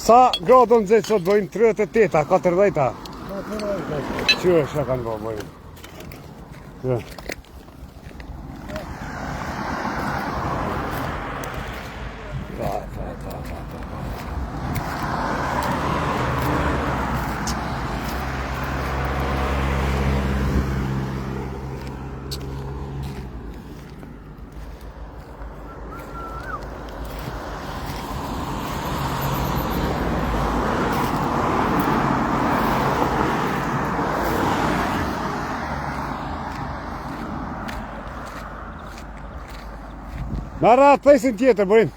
Sa gradë nëzit sot bëjmë 38, 40? Që është e kanë bëjmë? Që? Në ratë pesin tjetër, bërim.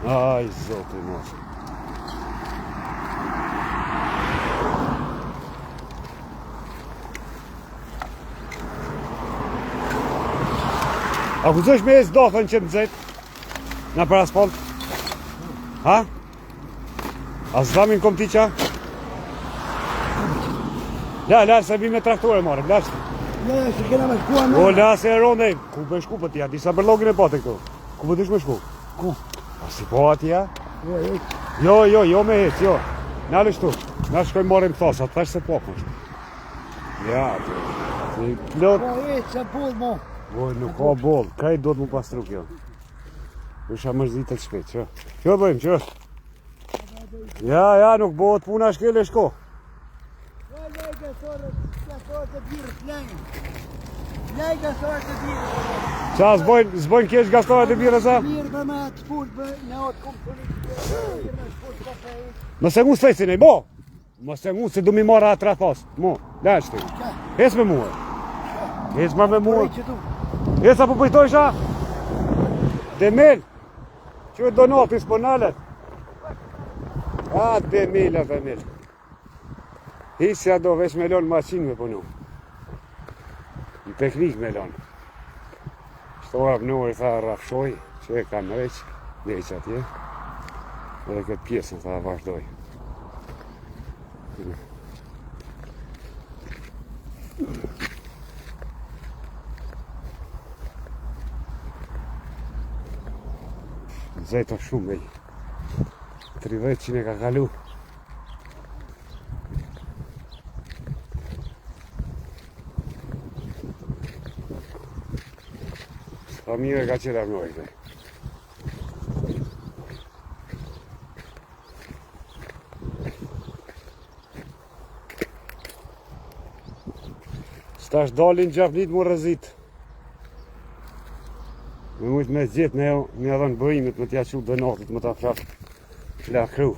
Aj, zotë i mosë. A këzësh me e s'dothën që më zetë? Në për asfalt? Ha? A s'damin kom ti qa? La, se bi me traktore marëm, lasë. Se kena me shkua në... O, lasë e rondej. Ku për shku për tja? Disa bërlogin e pate këto. Ku për t'ishme shku? Ku? A si po atja? Jo me hec, jo. Nalë shtu. Na shkoj marim thasa, thash se po kështë. Ja, si plot. Po hec, se boll mo. O, nuk ka boll. Kaj do të mu pastru kjo. Isha mërzitet shpet, që? Që bëjmë, që? Ja, nuk bëhet puna shkele shko. Qa, zbojnë kesh gastohet e birë, sa? Birë me të spurt për në otë kumë të Mëse ngu s'fesin e, bo! Mëse ngu se du mi marra atra thas. Mo, lashti. Hes me mua. Hes ma me mua. Hes apo pëjtojsha? Demel. Që e donatis për nalet. A, demel. Hisja do vesh me lonë maqinë me punu. Në teknik me lonë. Shto apnur i tha rafshoj, që e kam veç atje. Edhe këtë pjesën tha vazhdoj. Zajto shumë vej. 30 që ne ka kalu. Sa mire ka qëra mnoj këte. Stash dalin gjafnit mu rëzit. Me mujtë me gjithë me edhe në bëjimit me t'ja qu dënatit me t'a fshaf lakru.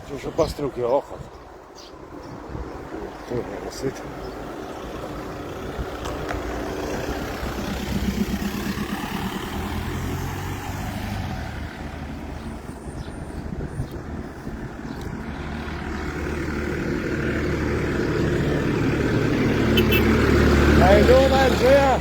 Që shë pastru kjo okat. Të në rësit. Hajdo, Marqeja!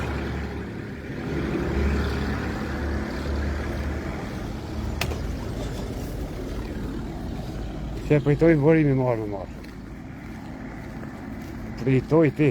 Që e pëjtoj vërimi marë. Pëjtoj ti.